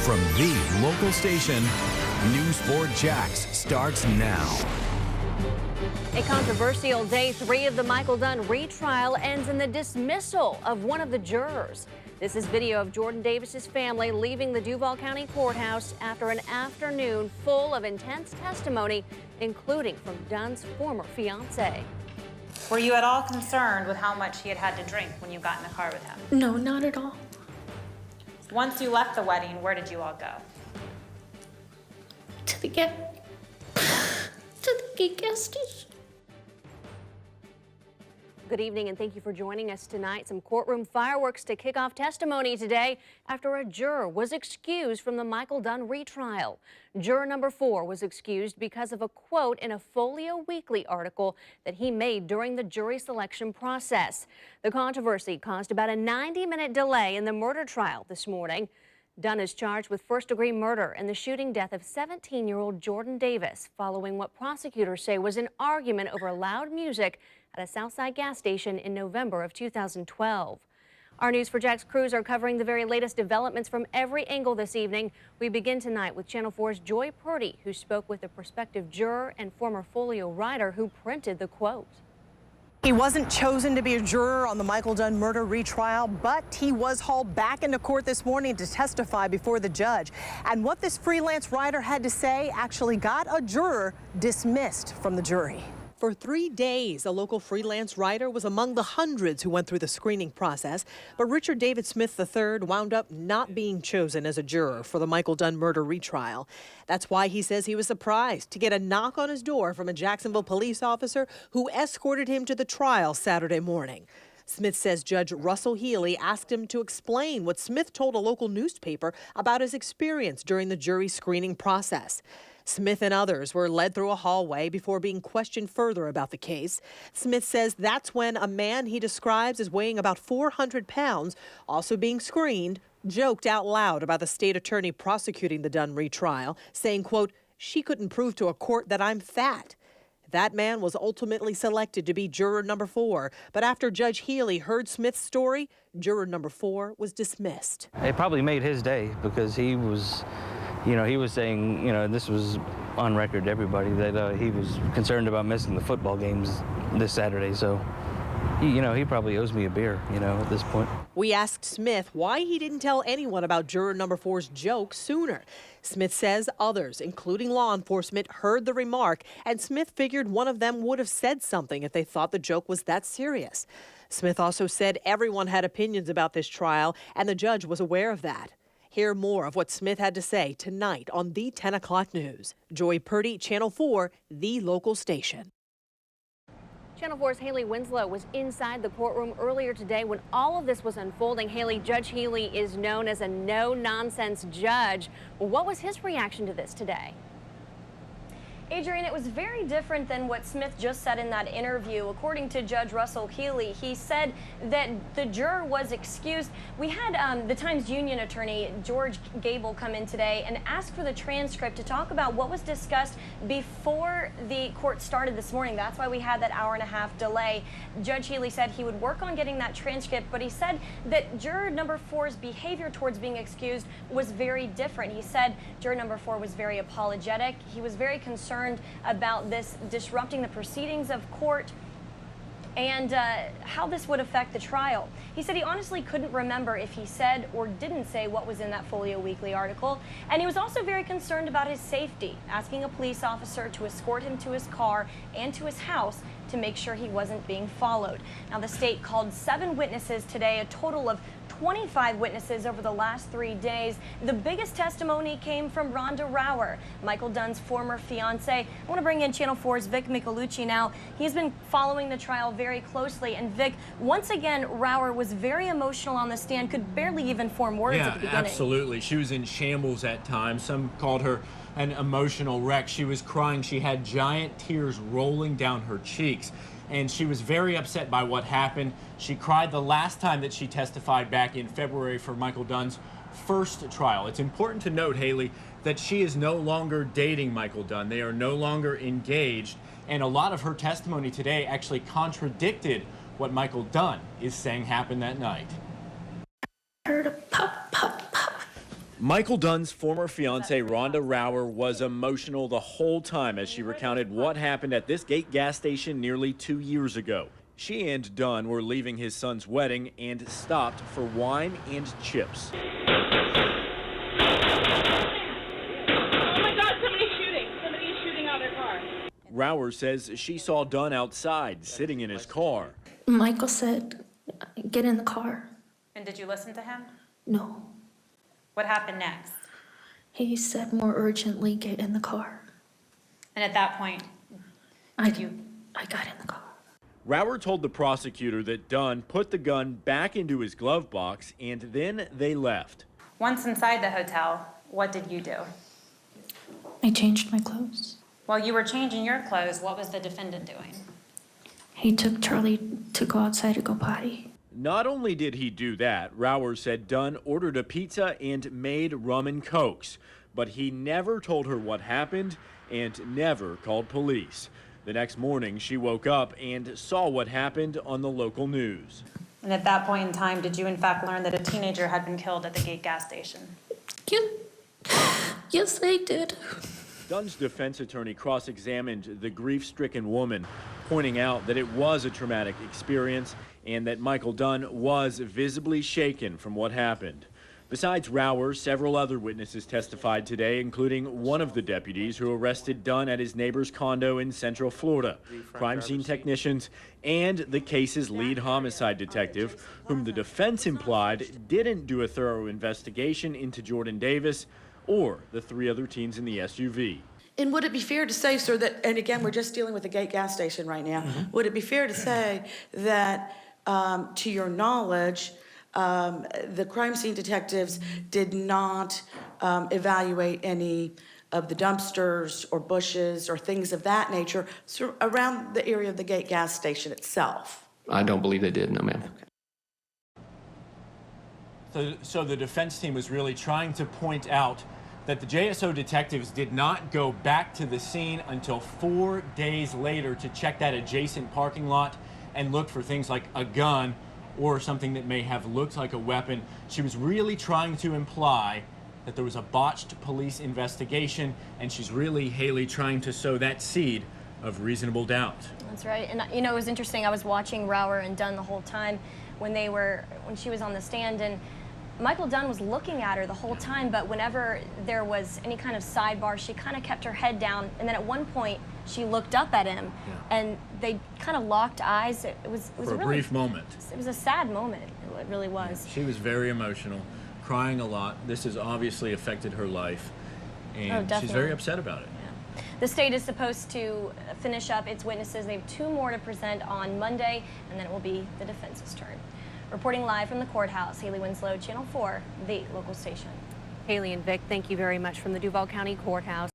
From the local station, News 4 Jax starts now. A controversial day 3 of the Michael Dunn retrial ends in the dismissal of one of the jurors. This is video of Jordan Davis's family leaving the Duval County Courthouse after an afternoon full of intense testimony, including from Dunn's former fiancée. Were you at all concerned with how much he had had to drink when you got in the car with him? No, not at all. Once you left the wedding, where did you all go? To the gas station. Good evening and thank you for joining us tonight. Some courtroom fireworks to kick off testimony today after a juror was excused from the Michael Dunn retrial. Juror number 4 was excused because of a quote in a Folio Weekly article that he made during the jury selection process. The controversy caused about a 90-minute delay in the murder trial this morning. Dunn is charged with first-degree murder in the shooting death of 17-year-old Jordan Davis following what prosecutors say was an argument over loud music at a Southside gas station in November of 2012. Our News 4 Jax crews are covering the very latest developments from every angle this evening. We begin tonight with Channel 4's Joy Purdy, who spoke with a prospective juror and former Folio writer who printed the quote. He wasn't chosen to be a juror on the Michael Dunn murder retrial, but he was hauled back into court this morning to testify before the judge. And what this freelance writer had to say actually got a juror dismissed from the jury. For 3 days, a local freelance writer was among the hundreds who went through the screening process. But Richard David Smith III wound up not being chosen as a juror for the Michael Dunn murder retrial. That's why he says he was surprised to get a knock on his door from a Jacksonville police officer who escorted him to the trial Saturday morning. Smith says Judge Russell Healy asked him to explain what Smith told a local newspaper about his experience during the jury screening process. Smith and others were led through a hallway before being questioned further about the case. Smith says that's when a man he describes as weighing about 400 pounds, also being screened, joked out loud about the state attorney prosecuting the Dunn retrial, saying, quote, "She couldn't prove to a court that I'm fat." That man was ultimately selected to be juror number 4. But after Judge Healy heard Smith's story, juror number 4 was dismissed. It probably made his day because he was, he was saying, this was on record to everybody that he was concerned about missing the football games this Saturday. So, he probably owes me a beer, at this point. We asked Smith why he didn't tell anyone about juror number 4's joke sooner. Smith says others, including law enforcement, heard the remark, and Smith figured one of them would have said something if they thought the joke was that serious. Smith also said everyone had opinions about this trial, and the judge was aware of that. Hear more of what Smith had to say tonight on the 10 o'clock news. Joy Purdy, Channel 4, the local station. Channel 4's Haley Winslow was inside the courtroom earlier today when all of this was unfolding. Haley, Judge Healy is known as a no-nonsense judge. What was his reaction to this today? Adrian, it was very different than what Smith just said in that interview. According to Judge Russell Healy, he said that the juror was excused. We had the Times Union attorney, George Gable, come in today and ask for the transcript to talk about what was discussed before the court started this morning. That's why we had that hour-and-a-half delay. Judge Healy said he would work on getting that transcript, but he said that juror number 4's behavior towards being excused was very different. He said juror number 4 was very apologetic. He was very concerned about this disrupting the proceedings of court and how this would affect the trial. He said he honestly couldn't remember if he said or didn't say what was in that Folio Weekly article, and he was also very concerned about his safety, asking a police officer to escort him to his car and to his house to make sure he wasn't being followed. Now, the state called 7 witnesses today, a total of 25 witnesses over the last 3 days. The biggest testimony came from Rhonda Rower, Michael Dunn's former fiance. I want to bring in Channel 4's Vic Michelucci now. He's been following the trial very closely. And Vic, once again, Rower was very emotional on the stand, could barely even form words at the beginning. Absolutely. She was in shambles at times. Some called her an emotional wreck. She was crying. She had giant tears rolling down her cheeks. And she was very upset by what happened. She cried the last time that she testified back in February for Michael Dunn's first trial. It's important to note, Haley, that she is no longer dating Michael Dunn. They are no longer engaged. And a lot of her testimony today actually contradicted what Michael Dunn is saying happened that night. I heard a pop, pop, pop. Michael Dunn's former fiancee, Rhonda Rower, was emotional the whole time as she recounted what happened at this gate gas station nearly 2 years ago. She and Dunn were leaving his son's wedding and stopped for wine and chips. Oh my God, somebody's shooting. Somebody is shooting out of their car. Rower says she saw Dunn outside, sitting in his car. Michael said, get in the car. And did you listen to him? No. What happened next? He said more urgently, get in the car. And at that point, I got in the car. Rower told the prosecutor that Dunn put the gun back into his glove box and then they left. once inside the hotel, what did you do? I changed my clothes. While you were changing your clothes, what was the defendant doing? He took Charlie to go outside to go potty. Not only did he do that, Rower said Dunn ordered a pizza and made rum and cokes, but he never told her what happened and never called police. The next morning, she woke up and saw what happened on the local news. And at that point in time, did you in fact learn that a teenager had been killed at the Gate gas station? Yes, I did. Dunn's defense attorney cross-examined the grief-stricken woman, pointing out that it was a traumatic experience and that Michael Dunn was visibly shaken from what happened. Besides Rower, several other witnesses testified today, including one of the deputies who arrested Dunn at his neighbor's condo in Central Florida, crime scene technicians, and the case's lead homicide detective, whom the defense implied didn't do a thorough investigation into Jordan Davis or the three other teens in the SUV. And would it be fair to say, sir, that, and again, we're just dealing with the Gate gas station right now, would it be fair to say that, to your knowledge, the crime scene detectives did not evaluate any of the dumpsters or bushes or things of that nature around the area of the Gate gas station itself? I don't believe they did, no, ma'am. So the defense team was really trying to point out that the JSO detectives did not go back to the scene until 4 days later to check that adjacent parking lot and look for things like a gun or something that may have looked like a weapon. She was really trying to imply that there was a botched police investigation, and she's really, Haley, trying to sow that seed of reasonable doubt. That's right. And you know, it was interesting. I was watching Rower and Dunn the whole time when she was on the stand, and Michael Dunn was looking at her the whole time, but whenever there was any kind of sidebar, she kind of kept her head down, and then at one point she looked up at him, and they kind of locked eyes. It was For a really brief moment. It was a sad moment. It really was. She was very emotional, crying a lot. This has obviously affected her life, and she's very upset about it. Yeah. The state is supposed to finish up its witnesses. They have 2 more to present on Monday, and then it will be the defense's turn. Reporting live from the courthouse, Haley Winslow, Channel 4, the local station. Haley and Vic, thank you very much from the Duval County Courthouse.